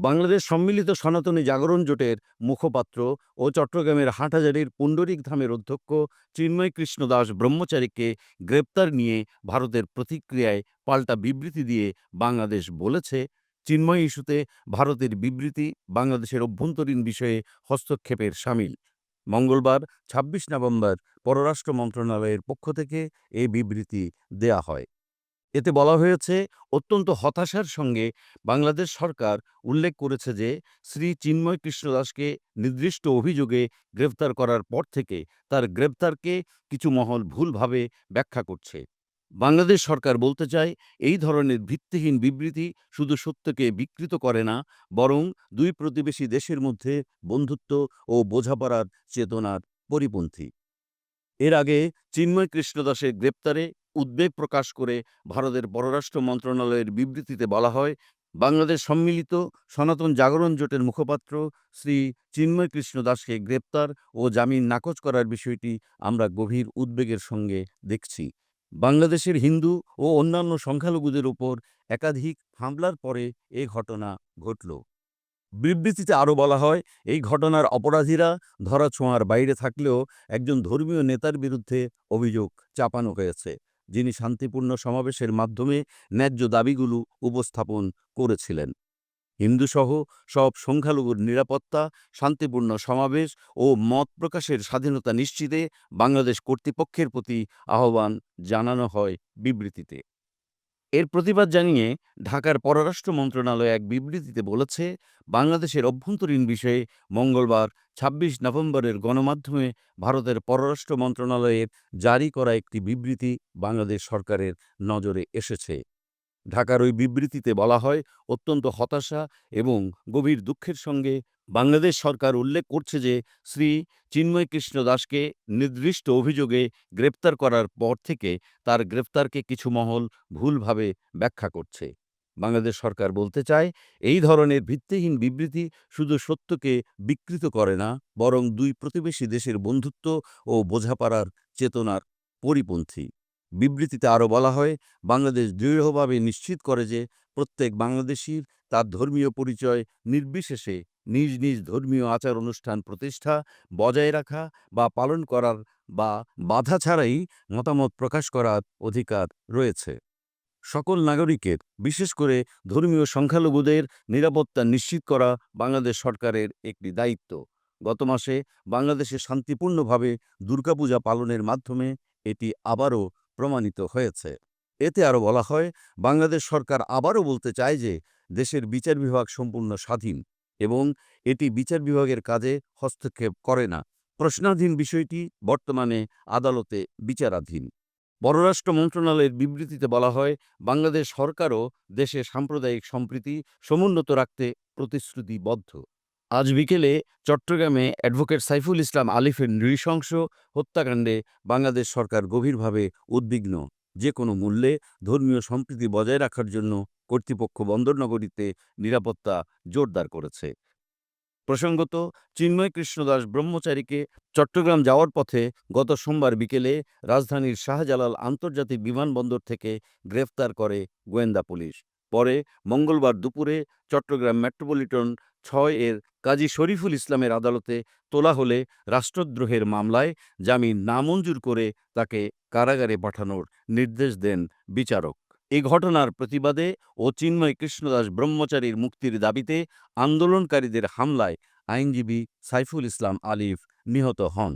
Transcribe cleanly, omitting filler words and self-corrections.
বাংলাদেশ সম্মিলিত সনাতনী জাগরণ জোটের মুখপাত্র ও চট্টগ্রামের হাটহাজারীর পুণ্ডরিক ধামের অধ্যক্ষ চিন্ময় কৃষ্ণ দাস ব্রহ্মচারীকে গ্রেপ্তার নিয়ে ভারতের প্রতিক্রিয়ায় পাল্টা বিবৃতি দিয়ে বাংলাদেশ বলেছে, চিন্ময় ইস্যুতে ভারতের বিবৃতি বাংলাদেশের অভ্যন্তরীণ বিষয়ে হস্তক্ষেপের শামিল। মঙ্গলবার ২৬ নভেম্বর পররাষ্ট্র মন্ত্রণালয়ের পক্ষ থেকে এই বিবৃতি দেয়া হয়। এতে বলা হয়েছে, অত্যন্ত হতাশার সঙ্গে বাংলাদেশ সরকার উল্লেখ করেছে যে শ্রী চিন্ময় কৃষ্ণ দাসকে নির্দিষ্ট অভিযোগে গ্রেফতার করার পর থেকে তার গ্রেপ্তারকে কিছু মহল ভুলভাবে ব্যাখ্যা করছে। বাংলাদেশ সরকার বলতে চায়, এই ধরনের ভিত্তিহীন বিবৃতি শুধু সত্যকে বিকৃত করে না, বরং দুই প্রতিবেশী দেশের মধ্যে বন্ধুত্ব ও বোঝাপড়ার চেতনার পরিপন্থী। এর আগে চিন্ময় কৃষ্ণ দাসের গ্রেপ্তারে উদ্বেগ প্রকাশ করে ভারতের পররাষ্ট্র মন্ত্রণালয়ের বিবৃতিতে বলা হয়, বাংলাদেশ সম্মিলিত সনাতন জাগরণ জোটের মুখপাত্র শ্রী চিন্ময় কৃষ্ণ দাসকে গ্রেপ্তার ও জামিন নাকচ করার বিষয়টি আমরা গভীর উদ্বেগের সঙ্গে দেখছি। বাংলাদেশের হিন্দু ও অন্যান্য সংখ্যালঘুদের উপর একাধিক হামলার পরে এ ঘটনা ঘটল। বিবৃতিতে আরও বলা হয়, এই ঘটনার অপরাধীরা ধরাছোঁয়ার বাইরে থাকলেও একজন ধর্মীয় নেতার বিরুদ্ধে অভিযোগ চাপানো হয়েছে, যিনি শান্তিপূর্ণ সমাবেশের মাধ্যমে ন্যায্য দাবিগুলো উপস্থাপন করেছিলেন। হিন্দুসহ সব সংখ্যালঘুর নিরাপত্তা, শান্তিপূর্ণ সমাবেশ ও মত প্রকাশের স্বাধীনতা নিশ্চিতে বাংলাদেশ কর্তৃপক্ষের প্রতি আহ্বান জানানো হয় বিবৃতিতে। এর প্রতিবাদ জানিয়ে ঢাকার পররাষ্ট্র মন্ত্রণালয় এক বিবৃতিতে বলেছে, বাংলাদেশের অভ্যন্তরীণ বিষয়ে মঙ্গলবার ২৬ নভেম্বরের গণমাধ্যমে ভারতের পররাষ্ট্র মন্ত্রণালয়ের জারি করা একটি বিবৃতি বাংলাদেশ সরকারের নজরে এসেছে। ঢাকার ওই বিবৃতিতে বলা হয়, অত্যন্ত হতাশা এবং গভীর দুঃখের সঙ্গে বাংলাদেশ সরকার উল্লেখ করছে যে শ্রী চিন্ময় কৃষ্ণ দাসকে নির্দিষ্ট অভিযোগে গ্রেপ্তার করার পর থেকে তার গ্রেপ্তারকে কিছু মহল ভুলভাবে ব্যাখ্যা করছে। বাংলাদেশ সরকার বলতে চায়, এই ধরনের ভিত্তিহীন বিবৃতি শুধু সত্যকে বিকৃত করে না, বরং দুই প্রতিবেশী দেশের বন্ধুত্ব ও বোঝাপড়ার চেতনার পরিপন্থী। বিবৃতিতে আরও বলা হয়, বাংলাদেশ দৃঢ়ভাবে নিশ্চিত করে যে প্রত্যেক বাংলাদেশির তার ধর্মীয় পরিচয় নির্বিশেষে নিজ নিজ ধর্মীয় আচার অনুষ্ঠান প্রতিষ্ঠা, বজায় রাখা বা পালন করার বা বাধা ছাড়াই মতামত প্রকাশ করার অধিকার রয়েছে। সকল নাগরিকের, বিশেষ করে ধর্মীয় সংখ্যালঘুদের নিরাপত্তা নিশ্চিত করা বাংলাদেশ সরকারের একটি দায়িত্ব। গত মাসে বাংলাদেশে শান্তিপূর্ণভাবে দুর্গাপূজা পালনের মাধ্যমে এটি আবারও প্রমাণিত হয়েছে। এতে আরও বলা হয়, বাংলাদেশ সরকার আবারও বলতে চায় যে দেশের বিচার বিভাগ সম্পূর্ণ স্বাধীন এবং এটি বিচার বিভাগের কাজে হস্তক্ষেপ করে না। প্রশ্নাধীন বিষয়টি বর্তমানে আদালতে বিচারাধীন। পররাষ্ট্র মন্ত্রণালয়ের বিবৃতিতে বলা হয়, বাংলাদেশ সরকারও দেশে সাম্প্রদায়িক সম্প্রীতি সমুন্নত রাখতে প্রতিশ্রুতিবদ্ধ। আজ বিকেলে চট্টগ্রামে অ্যাডভোকেট সাইফুল ইসলাম আলিফের নৃশংস হত্যাকাণ্ডে বাংলাদেশ সরকার গভীরভাবে উদ্বিগ্ন। যে কোনো মূল্যে ধর্মীয় সম্প্রীতি বজায় রাখার জন্য কর্তৃপক্ষ বন্দরনগরীতে নিরাপত্তা জোরদার করেছে। প্রসঙ্গত, চিন্ময় কৃষ্ণ দাস ব্রহ্মচারীকে চট্টগ্রাম যাওয়ার পথে গত সোমবার বিকেলে রাজধানীর শাহজালাল আন্তর্জাতিক বিমানবন্দর থেকে গ্রেফতার করে গোয়েন্দা পুলিশ। পরে মঙ্গলবার দুপুরে চট্টগ্রাম মেট্রোপলিটন ৬ এর কাজী শরীফুল ইসলামের আদালতে তোলা হলে রাষ্ট্রদ্রোহের মামলায় জামিন নামঞ্জুর করে তাকে কারাগারে পাঠানোর নির্দেশ দেন বিচারক। এ ঘটনার প্রতিবাদে ও চিন্ময় কৃষ্ণ দাস ব্রহ্মচারীর মুক্তির দাবিতে আন্দোলনকারীদের হামলায় আইনজীবী সাইফুল ইসলাম আলিফ নিহত হন।